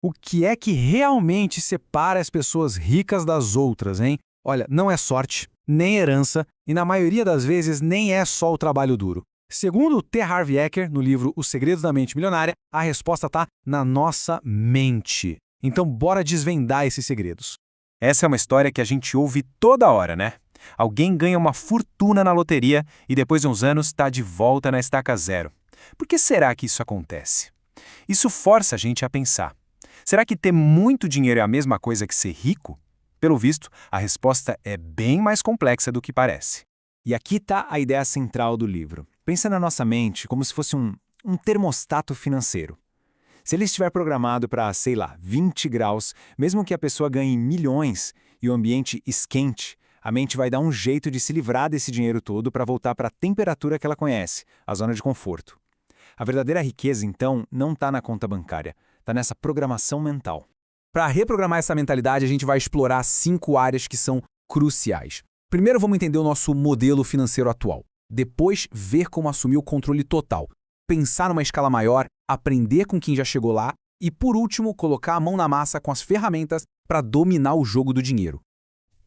O que é que realmente separa as pessoas ricas das outras, hein? Olha, não é sorte, nem herança e, na maioria das vezes, nem é só o trabalho duro. Segundo T. Harv Eker, no livro Os Segredos da Mente Milionária, a resposta está na nossa mente. Então, bora desvendar esses segredos. Essa é uma história que a gente ouve toda hora, né? Alguém ganha uma fortuna na loteria e depois de uns anos está de volta na estaca zero. Por que será que isso acontece? Isso força a gente a pensar. Será que ter muito dinheiro é a mesma coisa que ser rico? Pelo visto, a resposta é bem mais complexa do que parece. E aqui está a ideia central do livro. Pensa na nossa mente como se fosse um termostato financeiro. Se ele estiver programado para, sei lá, 20 graus, mesmo que a pessoa ganhe milhões e o ambiente esquente, a mente vai dar um jeito de se livrar desse dinheiro todo para voltar para a temperatura que ela conhece, a zona de conforto. A verdadeira riqueza, então, não está na conta bancária, está nessa programação mental. Para reprogramar essa mentalidade, a gente vai explorar 5 áreas que são cruciais. Primeiro, vamos entender o nosso modelo financeiro atual. Depois, ver como assumir o controle total. Pensar numa escala maior, aprender com quem já chegou lá e, por último, colocar a mão na massa com as ferramentas para dominar o jogo do dinheiro.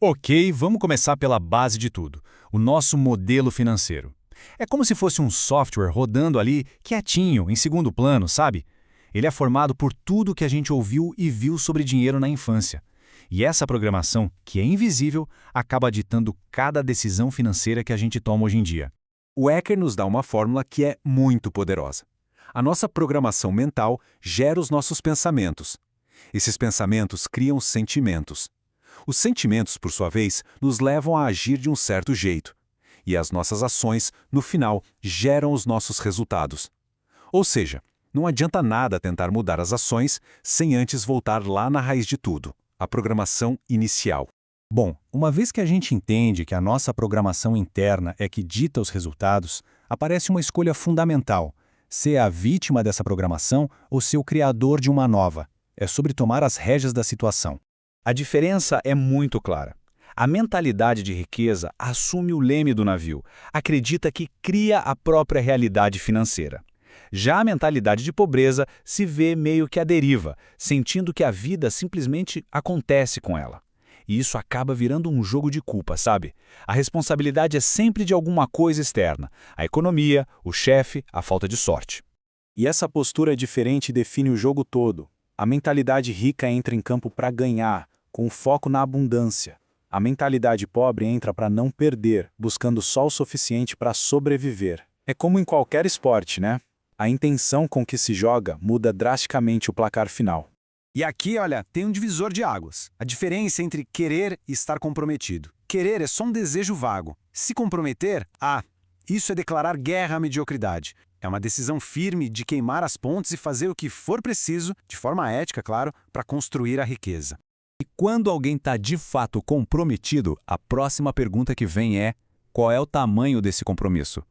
Ok, vamos começar pela base de tudo, o nosso modelo financeiro. É como se fosse um software rodando ali, quietinho, em segundo plano, sabe? Ele é formado por tudo que a gente ouviu e viu sobre dinheiro na infância. E essa programação, que é invisível, acaba ditando cada decisão financeira que a gente toma hoje em dia. O Eker nos dá uma fórmula que é muito poderosa. A nossa programação mental gera os nossos pensamentos. Esses pensamentos criam sentimentos. Os sentimentos, por sua vez, nos levam a agir de um certo jeito. E as nossas ações, no final, geram os nossos resultados. Ou seja, não adianta nada tentar mudar as ações sem antes voltar lá na raiz de tudo, a programação inicial. Bom, uma vez que a gente entende que a nossa programação interna é que dita os resultados, aparece uma escolha fundamental: ser a vítima dessa programação ou ser o criador de uma nova. É sobre tomar as rédeas da situação. A diferença é muito clara. A mentalidade de riqueza assume o leme do navio, acredita que cria a própria realidade financeira. Já a mentalidade de pobreza se vê meio que à deriva, sentindo que a vida simplesmente acontece com ela. E isso acaba virando um jogo de culpa, sabe? A responsabilidade é sempre de alguma coisa externa: a economia, o chefe, a falta de sorte. E essa postura diferente define o jogo todo. A mentalidade rica entra em campo para ganhar, com foco na abundância. A mentalidade pobre entra para não perder, buscando só o suficiente para sobreviver. É como em qualquer esporte, né? A intenção com que se joga muda drasticamente o placar final. E aqui, olha, tem um divisor de águas. A diferença entre querer e estar comprometido. Querer é só um desejo vago. Se comprometer, isso é declarar guerra à mediocridade. É uma decisão firme de queimar as pontes e fazer o que for preciso, de forma ética, claro, para construir a riqueza. E quando alguém está de fato comprometido, a próxima pergunta que vem é: qual é o tamanho desse compromisso?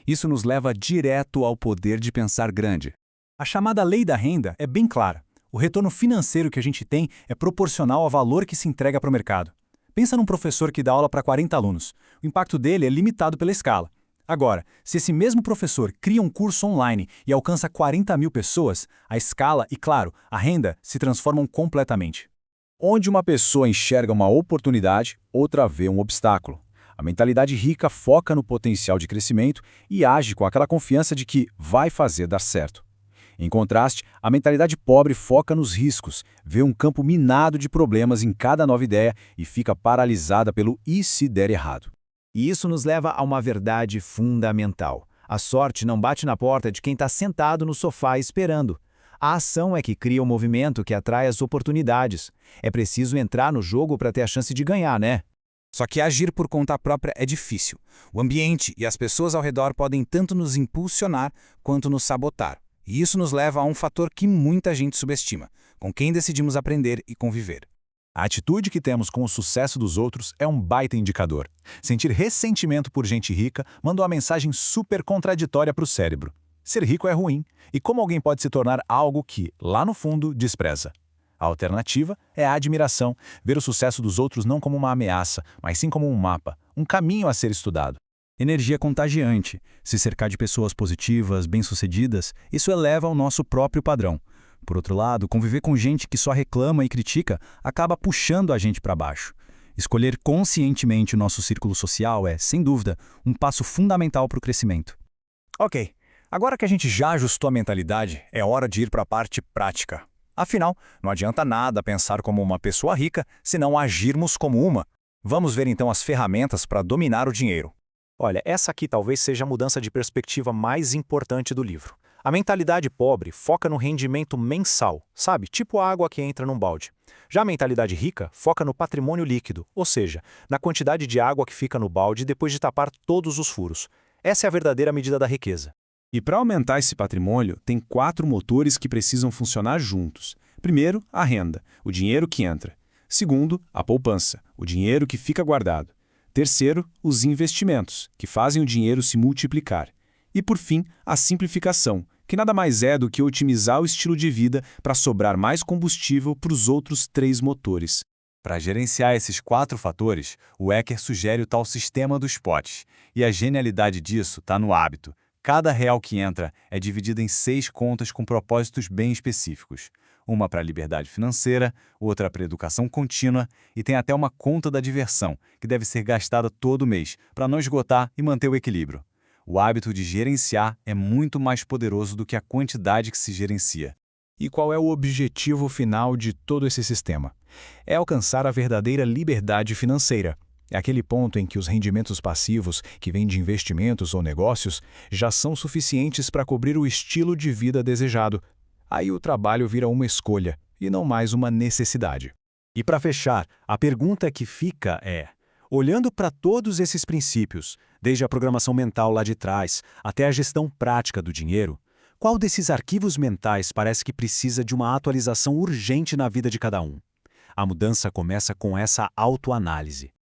Isso nos leva direto ao poder de pensar grande. A chamada lei da renda é bem clara. O retorno financeiro que a gente tem é proporcional ao valor que se entrega para o mercado. Pensa num professor que dá aula para 40 alunos. O impacto dele é limitado pela escala. Agora, se esse mesmo professor cria um curso online e alcança 40 mil pessoas, a escala e, claro, a renda se transformam completamente. Onde uma pessoa enxerga uma oportunidade, outra vê um obstáculo. A mentalidade rica foca no potencial de crescimento e age com aquela confiança de que vai fazer dar certo. Em contraste, a mentalidade pobre foca nos riscos, vê um campo minado de problemas em cada nova ideia e fica paralisada pelo "e se der errado?". E isso nos leva a uma verdade fundamental. A sorte não bate na porta de quem está sentado no sofá esperando. A ação é que cria o movimento que atrai as oportunidades. É preciso entrar no jogo para ter a chance de ganhar, né? Só que agir por conta própria é difícil. O ambiente e as pessoas ao redor podem tanto nos impulsionar quanto nos sabotar. E isso nos leva a um fator que muita gente subestima: com quem decidimos aprender e conviver. A atitude que temos com o sucesso dos outros é um baita indicador. Sentir ressentimento por gente rica manda uma mensagem super contraditória para o cérebro. Ser rico é ruim, e como alguém pode se tornar algo que, lá no fundo, despreza? A alternativa é a admiração, ver o sucesso dos outros não como uma ameaça, mas sim como um mapa, um caminho a ser estudado. Energia contagiante. Se cercar de pessoas positivas, bem-sucedidas, isso eleva o nosso próprio padrão. Por outro lado, conviver com gente que só reclama e critica acaba puxando a gente para baixo. Escolher conscientemente o nosso círculo social é, sem dúvida, um passo fundamental para o crescimento. Ok, agora que a gente já ajustou a mentalidade, é hora de ir para a parte prática. Afinal, não adianta nada pensar como uma pessoa rica se não agirmos como uma. Vamos ver então as ferramentas para dominar o dinheiro. Olha, essa aqui talvez seja a mudança de perspectiva mais importante do livro. A mentalidade pobre foca no rendimento mensal, sabe? Tipo a água que entra num balde. Já a mentalidade rica foca no patrimônio líquido, ou seja, na quantidade de água que fica no balde depois de tapar todos os furos. Essa é a verdadeira medida da riqueza. E para aumentar esse patrimônio, tem 4 motores que precisam funcionar juntos. Primeiro, a renda, o dinheiro que entra. Segundo, a poupança, o dinheiro que fica guardado. Terceiro, os investimentos, que fazem o dinheiro se multiplicar. E, por fim, a simplificação, que nada mais é do que otimizar o estilo de vida para sobrar mais combustível para os outros 3 motores. Para gerenciar esses 4 fatores, o Eker sugere o tal sistema dos potes. E a genialidade disso está no hábito. Cada real que entra é dividido em 6 contas com propósitos bem específicos. Uma para a liberdade financeira, outra para a educação contínua e tem até uma conta da diversão, que deve ser gastada todo mês, para não esgotar e manter o equilíbrio. O hábito de gerenciar é muito mais poderoso do que a quantidade que se gerencia. E qual é o objetivo final de todo esse sistema? É alcançar a verdadeira liberdade financeira. É aquele ponto em que os rendimentos passivos, que vêm de investimentos ou negócios, já são suficientes para cobrir o estilo de vida desejado. Aí o trabalho vira uma escolha, e não mais uma necessidade. E para fechar, a pergunta que fica é: olhando para todos esses princípios, desde a programação mental lá de trás até a gestão prática do dinheiro, qual desses arquivos mentais parece que precisa de uma atualização urgente na vida de cada um? A mudança começa com essa autoanálise.